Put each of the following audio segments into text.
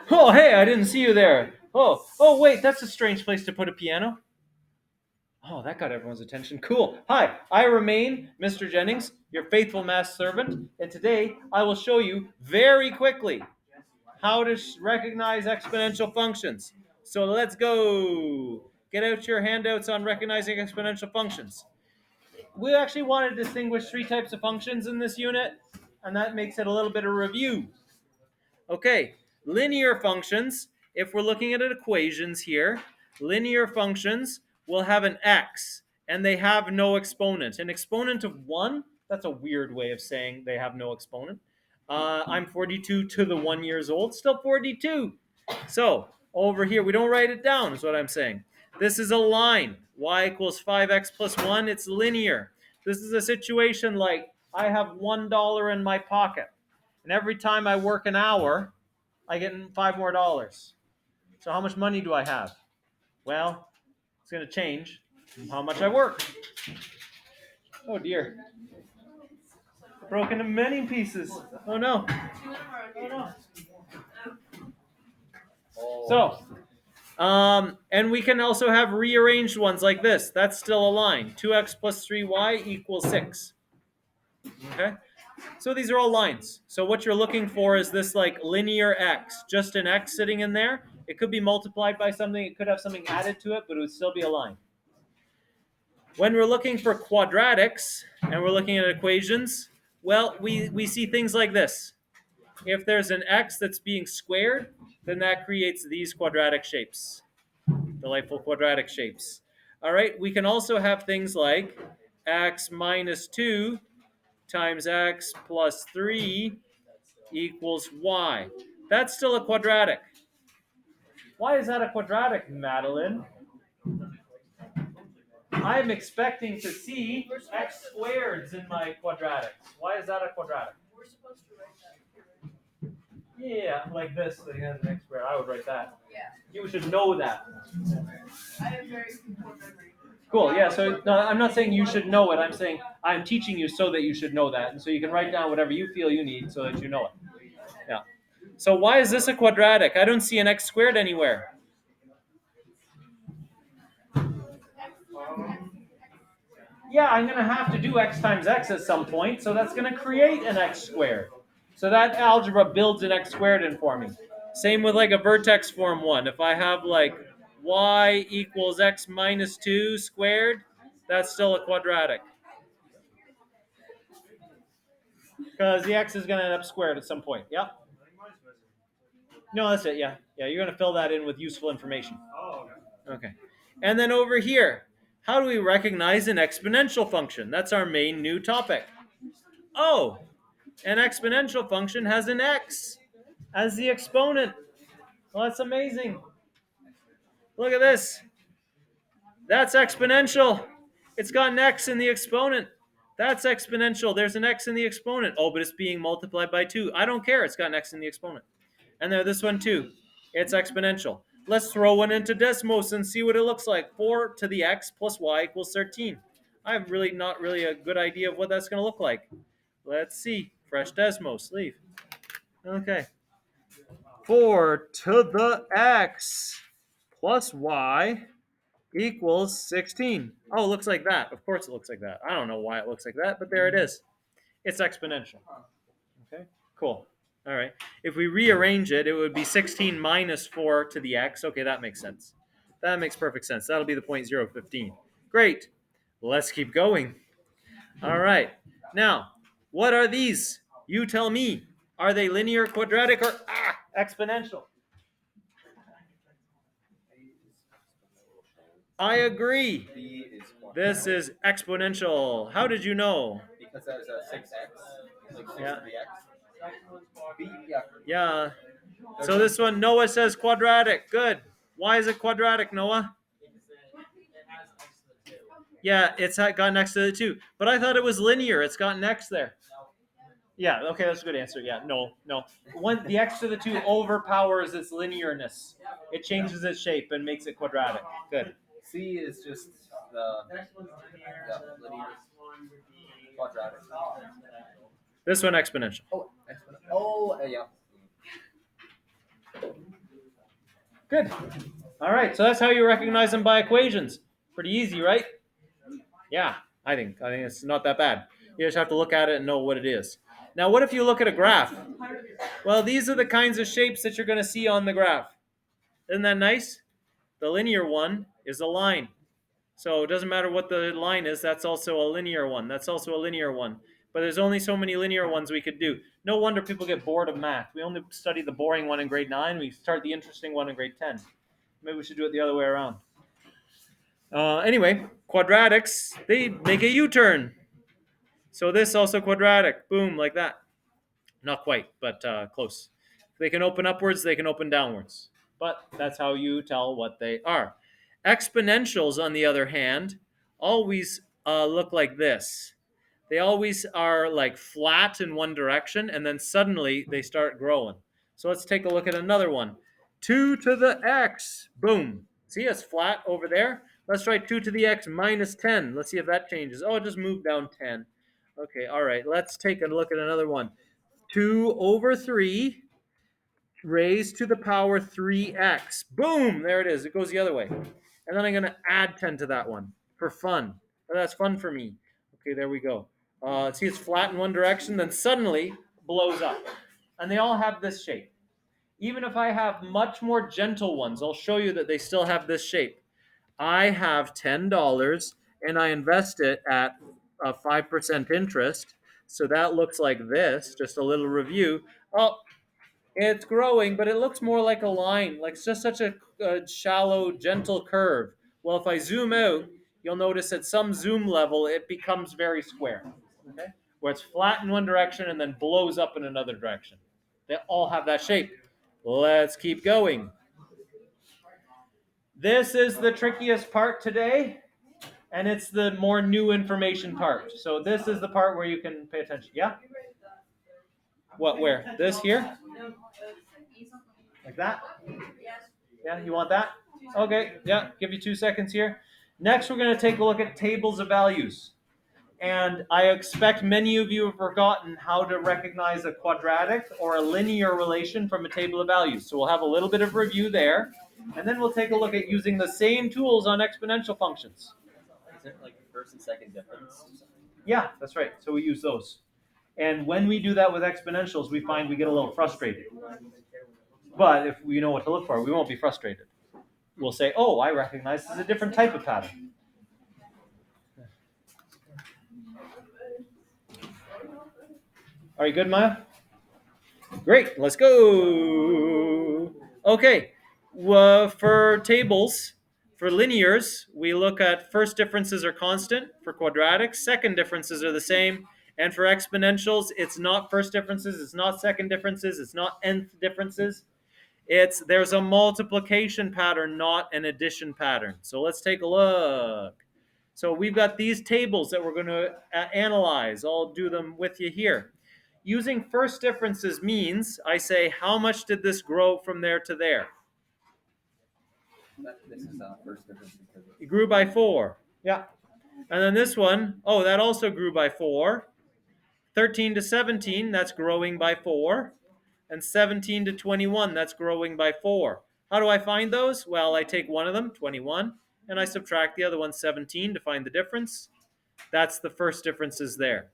Oh, hey, I didn't see you there. Oh, wait, that's a strange place to put a piano. Oh, that got everyone's attention. Cool. Hi, I remain Mr. Jennings, your faithful mass servant, and today I will show you very quickly how to recognize exponential functions. So let's go. Get out your handouts on recognizing exponential functions. We actually want to distinguish three types of functions in this unit, and that makes it a little bit of review. Okay, linear functions, if we're looking at equations here, linear functions will have an x, and they have no exponent. An exponent of 1, that's a weird way of saying they have no exponent. I'm 42 to the 1 years old, still 42. So, over here, we don't write it down, is what I'm saying. This is a line. Y equals 5x plus 1, it's linear. This is a situation like I have $1 in my pocket. And every time I work an hour, I get $5 more. So how much money do I have? Well, it's going to change from how much I work. Oh dear. Broken in many pieces. Oh no. Oh no. So, and we can also have rearranged ones like this. That's still a line. 2x plus 3y equals 6. Okay? So these are all lines. So what you're looking for is this like linear x, just an x sitting in there. It could be multiplied by something. It could have something added to it, but it would still be a line. When we're looking for quadratics and we're looking at equations, well, we see things like this. If there's an x that's being squared, then that creates these quadratic shapes, delightful quadratic shapes. All right, we can also have things like x minus 2 times x plus 3 equals y. That's still a quadratic. Why is that a quadratic, Madeline? I'm expecting to see x squareds in my quadratics. Why is that a quadratic? We're supposed to write that. Yeah, like this. So you have an x squared. I would write that. Yeah. You should know that. I have very poor memory. Cool. Yeah. So no, I'm not saying you should know it. I'm saying I'm teaching you so that you should know that, and so you can write down whatever you feel you need so that you know it. Yeah. So why is this a quadratic? I don't see an x squared anywhere. Yeah, I'm going to have to do x times x at some point, so that's going to create an x squared. So that algebra builds an x squared in for me. Same with like a vertex form 1. If I have like y equals x minus 2 squared, that's still a quadratic. Because the x is going to end up squared at some point. Yep. No, that's it. Yeah. Yeah, you're going to fill that in with useful information. Okay. And then over here, how do we recognize an exponential function? That's our main new topic. Oh, an exponential function has an x as the exponent. Well, that's amazing. Look at this. That's exponential. It's got an x in the exponent. That's exponential. There's an x in the exponent. Oh, but it's being multiplied by 2. I don't care. It's got an x in the exponent. And there, this one too. It's exponential. Let's throw one into Desmos and see what it looks like. 4 to the x plus y equals 13. I have really not really a good idea of what that's going to look like. Let's see. Fresh Desmos. Leave. Okay. 4 to the x plus y equals 16. Oh, it looks like that. Of course it looks like that. I don't know why it looks like that, but there it is. It's exponential. Okay, cool. All right. If we rearrange it, it would be 16 minus 4 to the x. Okay, that makes sense. That makes perfect sense. That'll be the 0.015. Great. Let's keep going. All right. Now, what are these? You tell me. Are they linear, quadratic, or exponential? I agree. This is exponential. How did you know? Because there's a 6x. Like 6 Yeah. to the x. B, yeah. Yeah. So this one, Noah says quadratic. Good. Why is it quadratic, Noah? Yeah, it's got next to the 2. But I thought it was linear. It's got an x there. Yeah, okay, that's a good answer. Yeah, no. When the x to the 2 overpowers its linearness, it changes its shape and makes it quadratic. Good. C is just the linear quadratic. This one exponential. Oh, exponential. Oh, yeah. Good. All right, so that's how you recognize them by equations. Pretty easy, right? Yeah, I think it's not that bad. You just have to look at it and know what it is. Now, what if you look at a graph? Well, these are the kinds of shapes that you're going to see on the graph. Isn't that nice? The linear one is a line. So it doesn't matter what the line is, that's also a linear one. That's also a linear one. But there's only so many linear ones we could do. No wonder people get bored of math. We only study the boring one in grade 9. We start the interesting one in grade 10. Maybe we should do it the other way around. Anyway, quadratics, they make a U-turn. So this also quadratic. Boom, like that. Not quite, but close. They can open upwards, they can open downwards. But that's how you tell what they are. Exponentials, on the other hand, always look like this. They always are like flat in one direction, and then suddenly they start growing. So let's take a look at another one. 2 to the x. Boom. See, it's flat over there. Let's try 2 to the x minus 10. Let's see if that changes. Oh, it just moved down 10. Okay, all right. Let's take a look at another one. 2 over 3 raised to the power 3x. Boom! There it is. It goes the other way. And then I'm going to add 10 to that one for fun. That's fun for me. Okay, there we go. See, it's flat in one direction, then suddenly blows up. And they all have this shape. Even if I have much more gentle ones, I'll show you that they still have this shape. I have $10 and I invest it at 5% interest. So that looks like this. Just a little review. Oh, it's growing, but it looks more like a line, like it's just such a shallow, gentle curve. Well, if I zoom out, you'll notice at some zoom level, it becomes very square, okay? Where it's flat in one direction and then blows up in another direction. They all have that shape. Let's keep going. This is the trickiest part today, and it's the more new information part. So this is the part where you can pay attention. Yeah? What, where? This here? Like that? Yeah, you want that? Okay, yeah, give you 2 seconds here. Next, we're going to take a look at tables of values. And I expect many of you have forgotten how to recognize a quadratic or a linear relation from a table of values. So we'll have a little bit of review there. And then we'll take a look at using the same tools on exponential functions. Is it like first and second difference? Yeah, that's right. So we use those. And when we do that with exponentials, we find we get a little frustrated. But if we know what to look for, we won't be frustrated. We'll say, oh, I recognize this is a different type of pattern. Are you good, Maya? Great, let's go. Okay, for tables, for linears, we look at first differences are constant. For quadratics, second differences are the same. And for exponentials, it's not first differences, it's not second differences, it's not nth differences. There's a multiplication pattern, not an addition pattern. So let's take a look. So we've got these tables that we're going to analyze. I'll do them with you here. Using first differences means I say, how much did this grow from there to there? This is first difference because It grew by 4. Yeah. And then this one, oh, that also grew by 4. 13 to 17, that's growing by 4. And 17 to 21, that's growing by 4. How do I find those? Well, I take one of them, 21, and I subtract the other one, 17, to find the difference. That's the first differences there.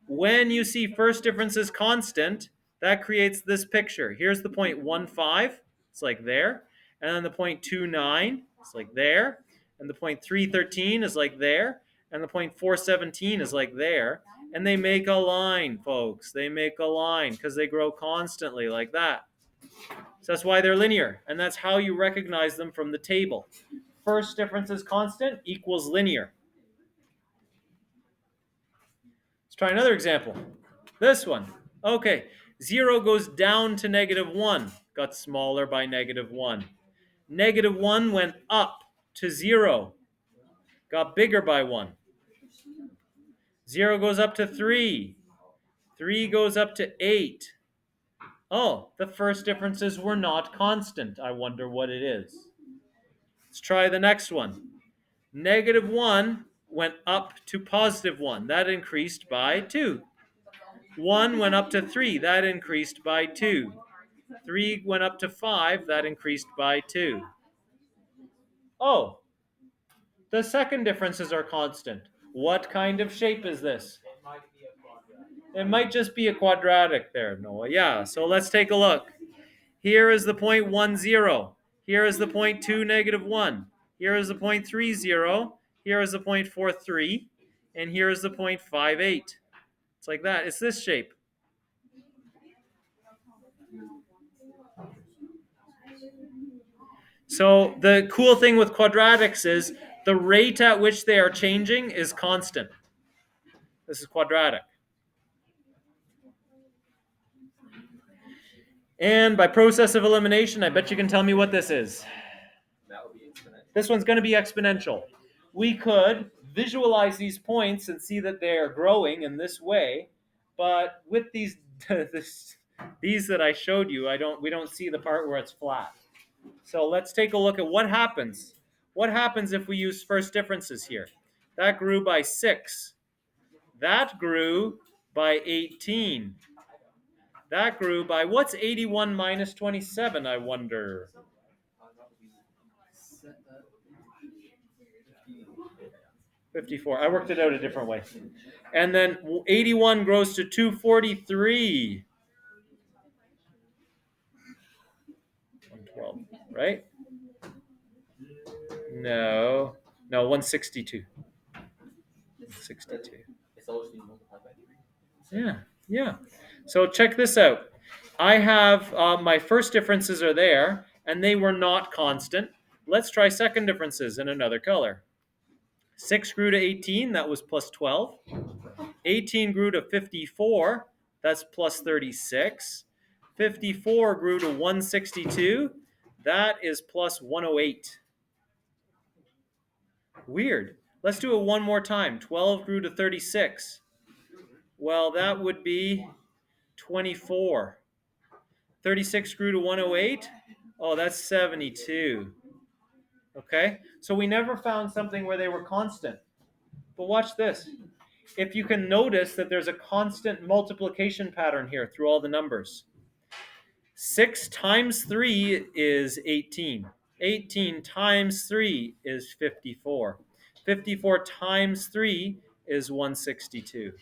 When you see first differences constant, that creates this picture. Here's the 0.15, it's like there. And then the 0.29, it's like there. And the 0.313 is like there. And the 0.417 is like there. And they make a line, folks. They make a line because they grow constantly like that. So that's why they're linear. And that's how you recognize them from the table. First difference is constant equals linear. Let's try another example. This one. Okay. 0 goes down to -1. Got smaller by -1. -1 went up to 0. Got bigger by 1. 0 goes up to 3. 3 goes up to 8. Oh, the first differences were not constant. I wonder what it is. Let's try the next one. -1 went up to +1. That increased by 2. 1 went up to 3. That increased by 2. 3 went up to 5, that increased by 2. Oh, the second differences are constant. What kind of shape is this? It might just be a quadratic there, Noah. Yeah, so let's take a look. Here is the point 1, 0. Here is the point 2, negative 1. Here is the point 3, 0. Here is the point 4, 3. And here is the point 5, 8. It's like that. It's this shape. So the cool thing with quadratics is the rate at which they are changing is constant. This is quadratic. And by process of elimination, I bet you can tell me what this is. That would be exponential. This one's going to be exponential. We could visualize these points and see that they're growing in this way, but with these these that I showed you, we don't see the part where it's flat. So let's take a look at what happens. What happens if we use first differences here? That grew by 6. That grew by 18. That grew by, what's 81 minus 27, I wonder? 54. I worked it out a different way. And then 81 grows to 243. 112, right? No, 162. 162. It's always being multiplied by 3. Yeah. So check this out. I have my first differences are there, and they were not constant. Let's try second differences in another color. 6 grew to 18, that was plus 12. 18 grew to 54, that's plus 36. 54 grew to 162, that is plus 108. Weird. Let's do it one more time. 12 grew to 36. Well, that would be 24. 36 grew to 108. Oh, that's 72. Okay? So we never found something where they were constant. But watch this. If you can notice that there's a constant multiplication pattern here through all the numbers. 6 times 3 is 18. 18 times 3 is 54. 54 times 3 is 162.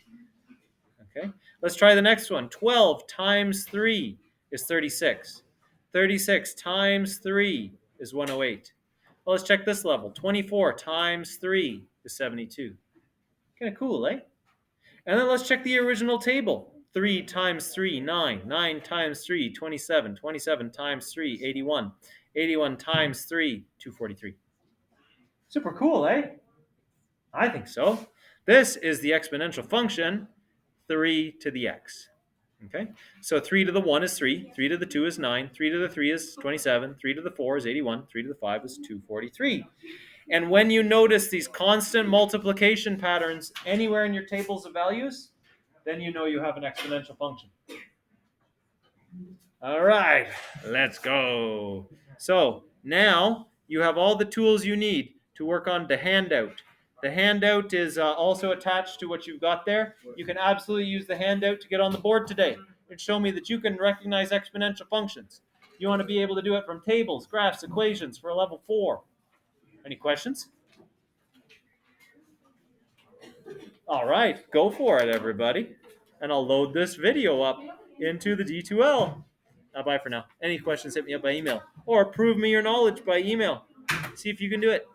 Okay, let's try the next one. 12 times 3 is 36. 36 times 3 is 108. Well, let's check this level. 24 times 3 is 72. Kind of cool, eh? And then let's check the original table. 3 times 3, 9. 9 times 3, 27. 27 times 3, 81. 81 times 3, 243. Super cool, eh? I think so. This is the exponential function, 3 to the x. Okay, so 3 to the 1 is 3, 3 to the 2 is 9, 3 to the 3 is 27, 3 to the 4 is 81, 3 to the 5 is 243. And when you notice these constant multiplication patterns anywhere in your tables of values, then you know you have an exponential function. All right, let's go. So now you have all the tools you need to work on the handout. The handout is also attached to what you've got there. You can absolutely use the handout to get on the board today and show me that you can recognize exponential functions. You want to be able to do it from tables, graphs, equations for level 4. Any questions? All right, go for it, everybody. And I'll load this video up into the D2L. Bye for now. Any questions, hit me up by email. Or prove me your knowledge by email. See if you can do it.